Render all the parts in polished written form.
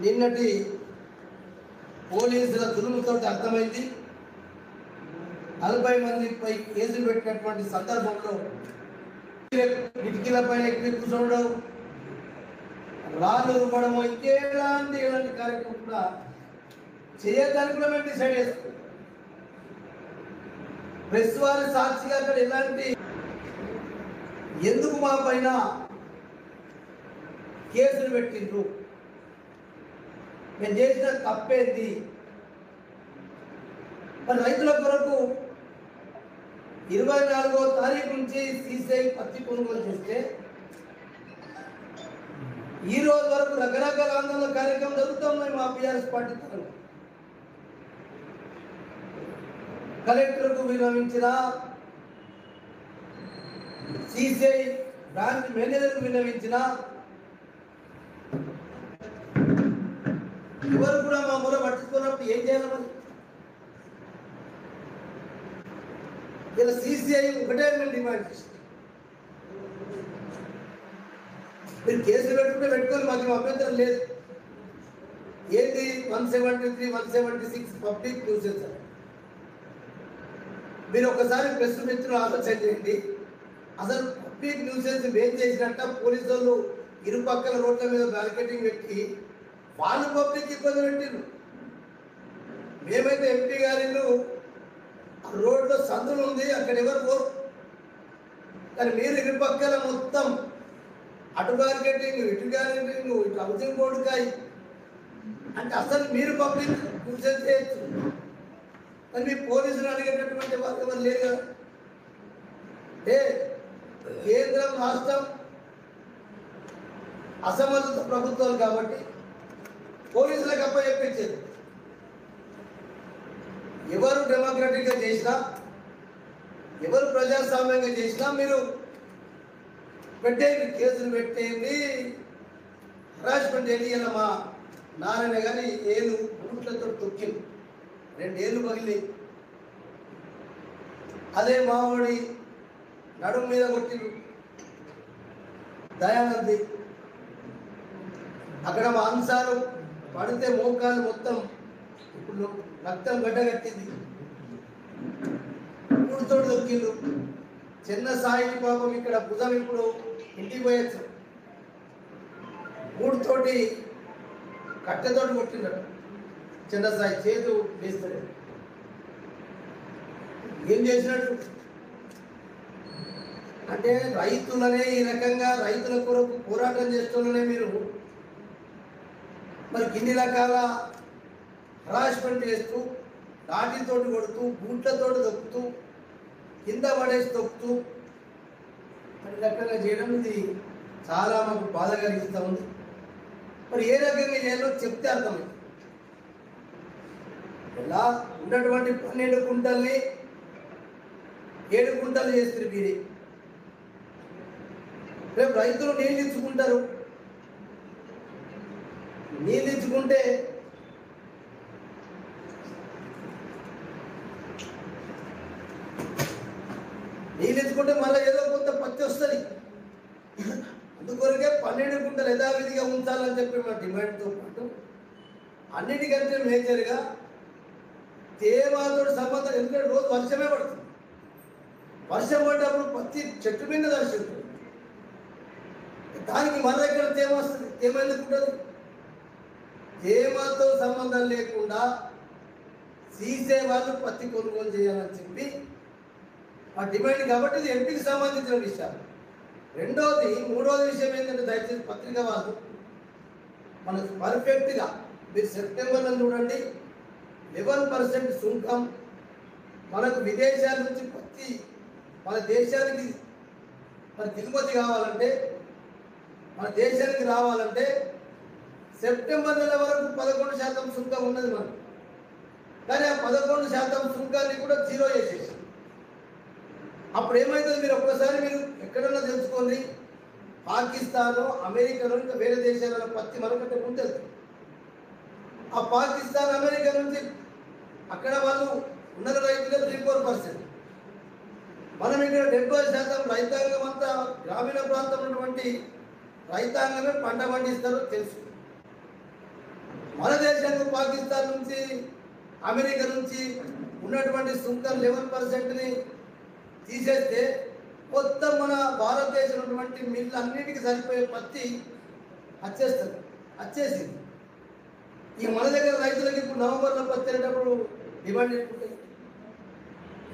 నిన్నటి పోలీసుల దురుముతో అర్థమైంది. 40 మందిపై కేసులు పెట్టినటువంటి సందర్భంలో కిటికీల పైన ఎక్కి కూర్చోవడం, రాళ్ళు రువ్వడం, ఎలాంటి కార్యక్రమం కూడా చేయడానికి కూడా మేము డిసైడ్ చేసుకున్నాం. ప్రెస్ వారి సాక్షిగా అక్కడ ఎలాంటి ఎందుకు మా పైన కేసులు పెట్టిండ్రు, మేము చేసిన తప్పేంది, మరి రైతుల కొరకు 24వ తారీఖు నుంచి సీసీఐ పత్తి కొనుగోలు చేస్తే ఈ రోజు వరకు రకరకాల ఆందోళన కార్యక్రమం జరుగుతున్నాయి. మా బీఆర్ఎస్ పార్టీ తరఫున కలెక్టర్కు విన్నవించిన, సీసీఐ బ్రాంచ్ మేనేజర్కు విన్నవించిన, ఎవరు కూడా మా మొర పట్టించుకున్నప్పుడు ఏం చేయాలి? మరి ఇలా సీసీఐ ఒకటే మేము డిమాండ్ చేస్తాం, మీరు కేసులు పెట్టుకుంటే పెట్టుకొని మాకు అభ్యంతరం లేదు. ఏంటి 173, 176 పబ్లిక్ న్యూసెన్స్. మీరు ఒకసారి ప్రెస్ మిత్రులు ఆలోచన చేయండి. అసలు పబ్లిక్ న్యూసెన్స్ ఏం చేసినట్ట పోలీసు వాళ్ళు ఇరుపక్కల రోడ్ల మీద బ్యారికేడింగ్ పెట్టి వాళ్ళు పబ్లిక్ ఇబ్బంది పెట్టిండ్రు. మేమైతే ఎంపీ గారిలో రోడ్లో సందులు ఉంది, అక్కడ ఎవరు పోరు, కానీ మీరు ఇరుపక్కల మొత్తం అటు బ్యారికేడింగ్, ఇటు బ్యారికేడింగ్, ఇటు హౌసింగ్ బోర్డుకాయ అంటే అసలు మీరు పబ్లిక్ న్యూసెన్స్ చేయొచ్చు, కానీ మీ పోలీసులు అడిగేటటువంటి వాళ్ళు ఎవరు లేరు కదా. కేంద్రం రాష్ట్రం అసమర్థత ప్రభుత్వాలు కాబట్టి పోలీసులకు అప్పచెప్పించేది. ఎవరు డెమోక్రటిక్గా చేసినా, ఎవరు ప్రజాస్వామ్యంగా చేసినా మీరు పెట్టేయండి, కేసులు పెట్టేయండి, హరాస్మెంట్ చేయండి. ఇలా మా నారాయణ గారి ఏళ్ళు బూట్లతో తొక్కింది, 2 ఏళ్ళు పగిలి. అదే మావాడి నడుము మీద కొట్టిండు దయానంది. అక్కడ మా అంశాలు పడితే మోకాలు మొత్తం ఇప్పుడు రక్తం గడ్డగట్టింది, ఊడితోటి దొక్కిండు. చిన్న సాయి పాపం ఇక్కడ భుజం ఇప్పుడు ఇంటికి పోయచ్చు, ఊడితోటి కట్టెతోటి కొట్టిండడు. చిన్న సాయి చేతు వేస్తాడు. ఏం చేసినట్టు అంటే రైతులనే ఈ రకంగా రైతుల కొరకు పోరాటం చేస్తున్నానే మీరు మరి ఇన్ని రకాల హరాస్మెంట్ చేస్తూ, లాఠీతోటి కొడుతూ, బూట్లతోటి దొక్కుతూ, కింద పడేసి తొక్కుతూ అన్ని రకంగా చేయడం ఇది చాలా మాకు బాధ కలిగిస్తూ ఉంది. మరి ఏ రకంగా చేయాలో చెప్తే అర్థమైంది. ఇలా ఉన్నటువంటి 12 కుంటల్ని 7 కుంటలు చేస్తారు వీరి. రేపు రైతులు నీళ్ళు ఇచ్చుకుంటారు, నీళ్ళు ఇచ్చుకుంటే మళ్ళీ ఏదో కొంత పత్తి వస్తుంది. అందుకొరకే 12 కుంటలు యథావిధిగా ఉంచాలని చెప్పి మా డిమాండ్తో పాటు అన్నిటికంటే మేజర్గా తేవాతో సంబంధం. ఎందుకంటే రోజు వర్షమే పడుతుంది, వర్షం పడ్డప్పుడు పత్తి చెట్టు మీద దర్శింటుంది, దానికి మన దగ్గర తేమ వస్తుంది. తేమ ఎందుకు ఉంటుంది? తేమతో సంబంధం లేకుండా సీసే వాళ్ళు పత్తి కొనుగోలు చేయాలని చెప్పి ఆ డిమాండ్. కాబట్టి ఇది ఎంపీకి సంబంధించిన విషయాలు. మూడోది విషయం ఏంటంటే దయచేసి పత్రిక వాళ్ళు మనకు పర్ఫెక్ట్గా మీరు సెప్టెంబర్లో చూడండి, 11% సుంకం మనకు విదేశాల నుంచి పత్తి మన దేశానికి మరి దిగుమతి కావాలంటే, మన దేశానికి రావాలంటే సెప్టెంబర్ నెల వరకు 11% సుంకం ఉన్నది మనకు. కానీ ఆ 11% సుంకాన్ని కూడా జీరో చేసేసి అప్పుడు ఏమవుతుంది? మీరు ఒక్కసారి మీరు ఎక్కడన్నా తెలుసుకోండి, పాకిస్తాను, అమెరికాలో ఇంకా వేరే దేశాలలో పత్తి మనకంటే ముందు వెళ్తుంది. ఆ పాకిస్తాన్, అమెరికా నుంచి అక్కడ వాళ్ళు ఉన్నత రైతులే 3-4%. మనం ఇక్కడ 70% రైతాంగం అంతా గ్రామీణ ప్రాంతంలో ఉన్నటువంటి రైతాంగమే పంట పండిస్తారో తెలుసు. మన దేశంలో పాకిస్తాన్ నుంచి అమెరికా నుంచి ఉన్నటువంటి సుంకం 11%ని తీసేస్తే మొత్తం మన భారతదేశం ఉన్నటువంటి మిల్లు అన్నిటికీ సరిపోయే పత్తి వచ్చేసింది. ఇక మన దగ్గర రైతులకు ఇప్పుడు నవంబర్లో పత్తి అనేటప్పుడు డిమాండ్ ఎక్కువ.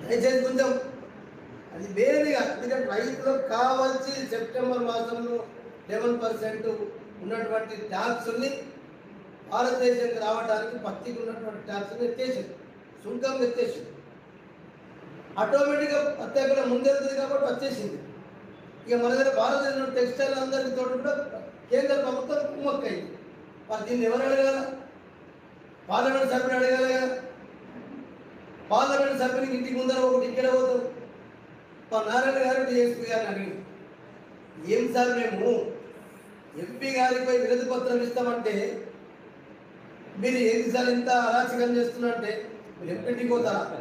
దయచేసి కొంచెం అది వేరేగా, ఎందుకంటే రైతులకు కావాల్సి సెప్టెంబర్ మాసంలో 11% ఉన్నటువంటి ట్యాక్స్ని భారతదేశానికి రావడానికి పత్తికి ఉన్నటువంటి ట్యాక్స్ని ఎత్తేసింది, సుంకం ఎత్తేసింది. ఆటోమేటిక్గా పత్తి అక్కడ ముందెళ్తుంది కాబట్టి వచ్చేసింది. ఇక మన దగ్గర భారతదేశంలో టెక్స్టైల్ అందరికీ తోడు కూడా కేంద్ర ప్రభుత్వం కుమ్మక్కయింది. మరి దీన్ని ఎవరు అడగాల? పార్లమెంట్ సభ్యులు అడగాలి కదా. పార్లమెంట్ సభ్యునికి ఇంటికి ముందర ఒకటి ఇక్కడ పోతాం. మా నారాయణ గారు డిఎస్పీ గారిని అడిగి, ఏం సార్ మేము ఎంపీ గారికి పోయి వినతి పత్రం ఇస్తామంటే మీరు ఏంటి సార్ ఇంత అరాచకం చేస్తున్నారంటే, మీరు ఎంపీటీకి పోతారా?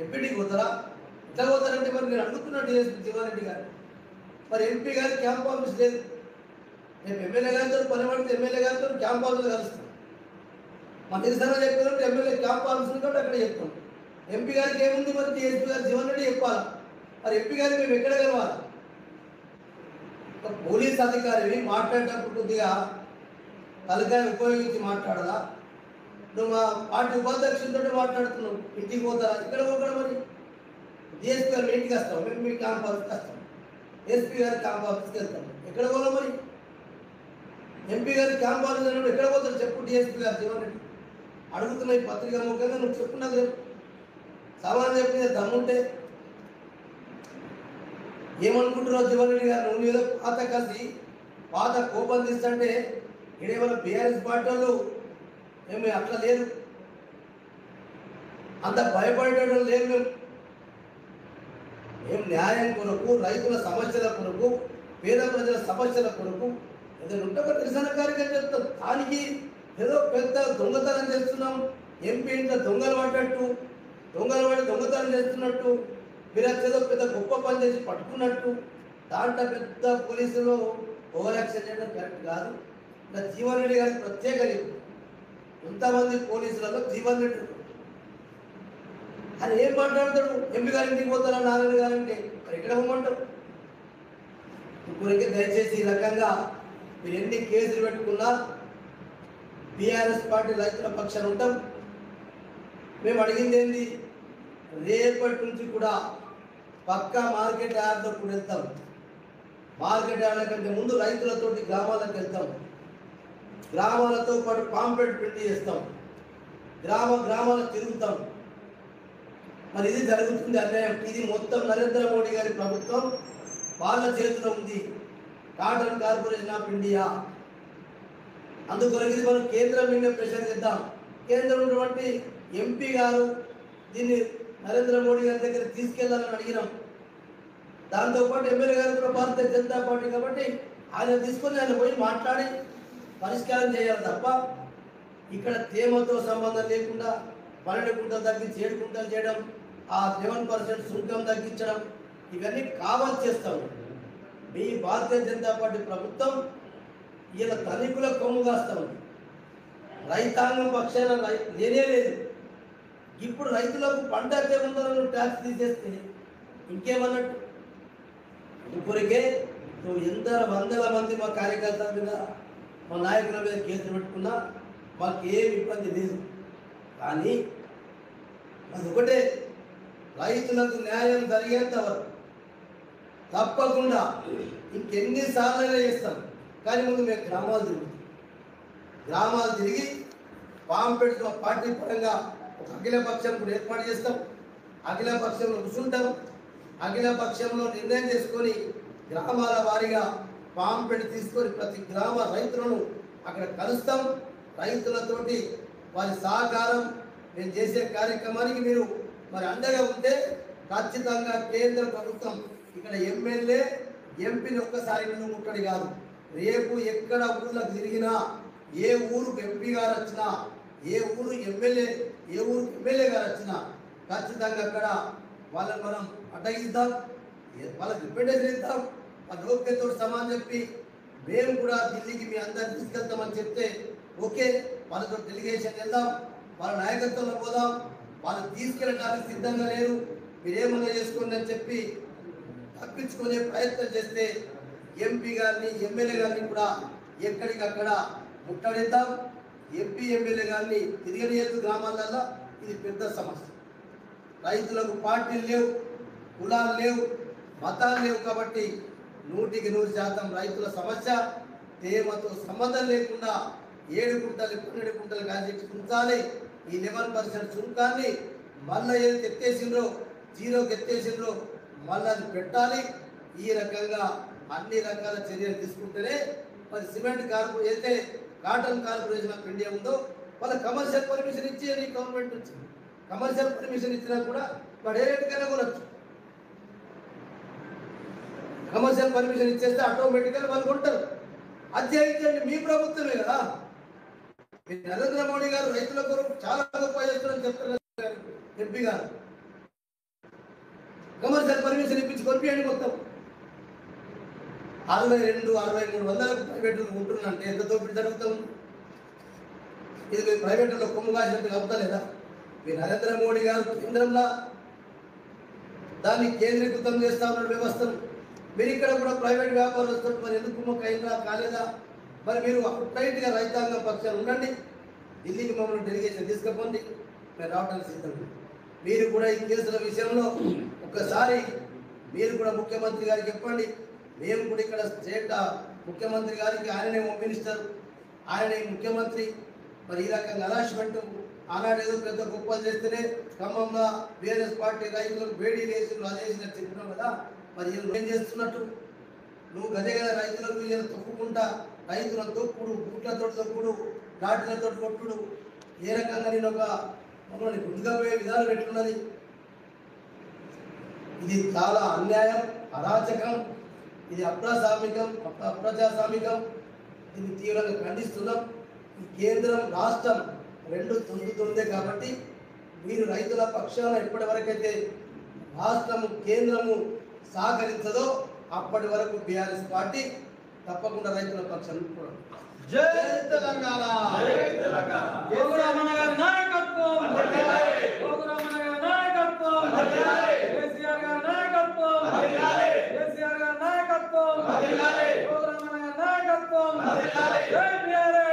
ఎంపీటీకి పోతారా? ఇట్లా పోతారంటే మరి నేను అడుగుతున్నా డిఎస్పీ జీవారెడ్డి గారు, మరి ఎంపీ గారి క్యాంప్ ఆఫీస్ లేదు. మేము ఎమ్మెల్యే గారితో పని పడితే ఎమ్మెల్యే గారితో క్యాంప్ ఆఫీస్లో కలుస్తాం. మా నిరసన చెప్పినట్టు ఎమ్మెల్యే క్యాంప్ ఆఫీస్ ఉంటే అక్కడ చెప్తాం. ఎంపీ గారికి ఏముంది, మరి డిఎస్పీ గారు జీవన్రెడ్డి చెప్పాలా? మరి ఎంపీ గారికి మేము ఎక్కడ కలవాలి? పోలీస్ అధికారిని మాట్లాడేటప్పుడు కొద్దిగా తలకాయ ఉపయోగించి మాట్లాడదా? నువ్వు మా పార్టీ ఉపాధ్యక్షులతో మాట్లాడుతున్నావు, ఇంటికి పోతారా? ఇక్కడ పోకడం మరి డిఎస్పీ గారు మీ ఇంటికి వస్తాం, మేము మీ క్యాంప్ ఆఫీస్కి వస్తాం, ఎస్పీ గారి క్యాంప్ ఆఫీస్కి వెళ్తాం. ఎక్కడ పోదాం మరి? ఎంపీ గారి క్యాంప్ ఆఫీస్ అన్నప్పుడు ఎక్కడ పోతారు చెప్పు డిఎస్పీ గారు జీవన్రెడ్డి? అడుగుతున్న ఈ పత్రికా ముఖ్యంగా నువ్వు చెప్పున్నది రేపు సమాధానం చెప్పిన దమ్ముంటే ఏమనుకుంటున్నావు జీవన్రెడ్డి గారు? నువ్వు మీద పాత కసి పాత కోపం తీస్తుంటే ఇడేమైనా బీఆర్ఎస్ పార్టీ వాళ్ళు ఏమి అట్లా లేదు, అంత భయపడేటోళ్ళు లేదు. మేము న్యాయం కొరకు, రైతుల సమస్యల కొరకు, పేద ప్రజల సమస్యల కొరకు ఏదైనా ఉంటే ఒక నిరసన కార్యక్రమం చెప్తాం. దానికి ఏదో పెద్ద దొంగతనం చేస్తున్నాం, ఎంపీ ఇంట్లో దొంగలు పడ్డట్టు, దొంగలు పడి దొంగతనం చేస్తున్నట్టు, మీరు ఏదో పెద్ద గొప్ప పని చేసి పట్టుకున్నట్టు, దాంట్లో పెద్ద పోలీసులు ఓవర్ యాక్షన్ చేయడం కరెక్ట్ కాదు. ఇలా జీవన్రెడ్డి గారికి ప్రత్యేక ఎంతమంది పోలీసులలో జీవన్రెడ్డి అని ఏం మాట్లాడతాడు? ఎంపీ గారి ఇంటికి పోతారా నారాయణ గారంటే మరి ఎక్కడ పోమంటారు? ఇప్పటికే దయచేసి ఈ రకంగా మీరు ఎన్ని కేసులు పెట్టుకున్నా బీఆర్ఎస్ పార్టీ రైతుల పక్షాన ఉంటాం. మేము అడిగింది ఏంది, రేపటి నుంచి కూడా పక్కా మార్కెట్ యార్డ్లో కూడా వెళ్తాం. మార్కెట్ యార్డ్ల కంటే ముందు రైతులతోటి గ్రామాలకు వెళ్తాం, గ్రామాలతో పాటు పాంప్లెట్ ప్రింట్ చేస్తాం, గ్రామాలకు తిరుగుతాం. మరి ఇది జరుగుతుంది అన్యాయం. ఇది మొత్తం నరేంద్ర మోడీ గారి ప్రభుత్వం వాళ్ళ చేతిలో ఉంది, కాటన్ కార్పొరేషన్ ఆఫ్ ఇండియా. అందుకొరకు ఇది మనం కేంద్రం మీద ప్రెషర్ చేద్దాం. కేంద్రం ఉన్నటువంటి ఎంపీ గారు దీన్ని నరేంద్ర మోడీ గారి దగ్గర తీసుకెళ్లాలని అడిగినాం. దాంతోపాటు ఎమ్మెల్యే గారు కూడా భారతీయ జనతా పార్టీ కాబట్టి ఆయన తీసుకొని ఆయన పోయి మాట్లాడి పరిష్కారం చేయాలి తప్ప ఇక్కడ తేమతో సంబంధం లేకుండా 12 కుంటలు తగ్గించి 7 కుంటలు చేయడం, ఆ 11% సుంకం తగ్గించడం, ఇవన్నీ కావాలి చేస్తాం. మీ భారతీయ జనతా పార్టీ ప్రభుత్వం ఇలా ధనికుల కొమ్ము కాస్తా ఉంది. రైతాంగం పక్షాన లేనే లేదు. ఇప్పుడు రైతులకు పంట ముందర ట్యాక్స్ తీసేస్తే ఇంకేమన్నట్టు? ఇప్పటికే నువ్వు ఎంత వందల మంది మా కార్యకర్తల మీద, మా నాయకుల మీద కేసులు పెట్టుకున్నా మాకు ఏమి ఇబ్బంది లేదు. కానీ అది ఒకటే, రైతులకు న్యాయం జరిగేంత వరకు తప్పకుండా ఇంకెన్నిసార్లు చేస్తాం. కానీ ముందు మేము గ్రామాలు తిరిగి పాంపెట్టు పార్టీ పరంగా ఒక అఖిల పక్షం కూడా ఏర్పాటు చేస్తాం. అఖిల పక్షంలో కూర్చుంటాం. అఖిల పక్షంలో నిర్ణయం చేసుకొని గ్రామాల వారీగా పాంపెట్ తీసుకొని ప్రతి గ్రామ రైతులను అక్కడ కలుస్తాం. రైతులతోటి వారి సహకారం మేము చేసే కార్యక్రమానికి మీరు మరి అండగా ఉంటే ఖచ్చితంగా కేంద్ర ప్రభుత్వం ఇక్కడ ఎమ్మెల్యే ఎంపీని ఒక్కసారి ముట్టడి కాదు, రేపు ఎక్కడ ఊళ్ళకు తిరిగినా, ఏ ఊరుకు ఎంపీ గారు వచ్చినా, ఏ ఊరు ఎమ్మెల్యే గారు వచ్చినా ఖచ్చితంగా అక్కడ వాళ్ళని మనం అడ్డగిద్దాం, వాళ్ళకి రిప్రజెంటేషన్ ఇద్దాం. ఆ లోక్యతో సమానం చెప్పి మేము కూడా ఢిల్లీకి మీ అందరిని తీసుకెళ్తామని చెప్తే ఓకే, వాళ్ళతో డెలిగేషన్ వెళ్దాం, వాళ్ళ నాయకత్వంలో పోదాం, వాళ్ళు తీసుకెళ్ళడానికి సిద్ధంగా లేరు, మీరేమన్నా చేసుకోండి అని చెప్పి తప్పించుకునే ప్రయత్నం చేస్తే ఎంపీ గారిని ఎమ్మెల్యే గారిని కూడా ఎక్కడికక్కడ ముట్టడిద్దాం. ఎంపీ ఎమ్మెల్యే గారిని తిరగనియద్దు గ్రామాలలో. ఇది పెద్ద సమస్య. రైతులకు పార్టీలు లేవు, కులాలు లేవు, మతాలు లేవు. కాబట్టి 100% రైతుల సమస్య తేమతో సంబంధం లేకుండా 7 గుంటలు 12 గుంటలు కాజెక్కి ఉంచాలి. ఈ 11% సుంకాన్ని మళ్ళీ ఏది ఎత్తేసిండ్రో, జీరోకి ఎత్తేసిండ్రో మళ్ళీ అది పెట్టాలి. ఈ రకంగా అన్ని రకాల చర్యలు తీసుకుంటేనే మరి సిమెంట్ కార్పొరేషన్ అయితే కాటన్ కార్పొరేషన్ ఆఫ్ ఇండియా ఉందో వాళ్ళ కమర్షియల్ పర్మిషన్ ఇచ్చి గవర్నమెంట్ వచ్చింది. కమర్షియల్ పర్మిషన్ ఇచ్చినా కూడా వాడు ఏ రేటుకైనా కొనొచ్చు. కమర్షియల్ పర్మిషన్ ఇచ్చేస్తే ఆటోమేటిక్గా వాళ్ళు కొంటారు. అధ్యయించండి, మీ ప్రభుత్వమే కదా. నరేంద్ర మోడీ గారు రైతుల కొరకు చాలా గొప్ప చేస్తున్నారని చెప్తున్నారు. ఎంపీ గారు కమర్షియల్ పర్మిషన్ ఇప్పించి కొనిపియండి. మొత్తం 62-63 ప్రైవేట్లు ఉంటున్నారంటే ఎంత దోపిడీ జరుగుతాం. ఇది మీరు ప్రైవేట్లో కొమ్ము కాసినట్టు కలుపుతలేదా? మీ నరేంద్ర మోడీ గారు కేంద్రంలో దాన్ని కేంద్రీకృతం చేస్తా ఉన్న వ్యవస్థను మీరు ఇక్కడ కూడా ప్రైవేట్ వ్యాపారస్తులు మరి ఎందుకు కుమ్మక్క అయిందా కాలేదా? మరి మీరు టైట్గా రైతాంగం పక్షాలు ఉండండి. ఢిల్లీకి మమ్మల్ని డెలిగేషన్ తీసుకుపోండి, మేము రావడానికి సిద్ధం. మీరు కూడా ఈ కేసుల విషయంలో ఒక్కసారి మీరు కూడా ముఖ్యమంత్రి గారికి చెప్పండి. మేము కూడా ఇక్కడ స్టేట్ ముఖ్యమంత్రి గారికి ఆయననే హోమ్ మినిస్టర్, ఆయనే ముఖ్యమంత్రి. మరి ఈ రకంగా హరాస్మెంట్ ఆనాడేదో పెద్ద గొప్పలు చేస్తేనే ఖమ్మంలో బీఆర్ఎస్ పార్టీ రైతులకు వేడి వేసులు అదేసిన చెప్పినావు కదా. మరి ఏం చేస్తున్నట్టు నువ్వు గదే కదా రైతులకు ఇలా తొక్కుకుంటా రైతుల తొక్కుడు, బూట్లతో తొక్కుడు, ఘాటులతో కొట్టుడు, ఏ రకంగా నేను ఒక మమ్మల్ని గుడ్డుగా పోయే విధానం ఎట్లున్నది. ఇది చాలా అన్యాయం, అరాచకం, ఇది అప్రజాస్వామికం. దీన్ని తీవ్రంగా ఖండిస్తున్నాం. ఈ కేంద్రం రాష్ట్రం 2 తొందుతుందే కాబట్టి మీరు రైతుల పక్షాన ఎప్పటి వరకైతే రాష్ట్రము కేంద్రము సహకరించదో అప్పటి వరకు బీఆర్ఎస్ పార్టీ తప్పకుండా రైతుల పక్షాన్ని కూడా. జై తెలంగాణ, గోగురామన్న గారి నాయకత్వం, గోగురామన్న గారి నాయకత్వం, కేసీఆర్ గారి నాయకత్వం, కేసీఆర్ గారి నాయకత్వం, గోగురామన్న గారి నాయకత్వం. జై బీఆర్ఎస్.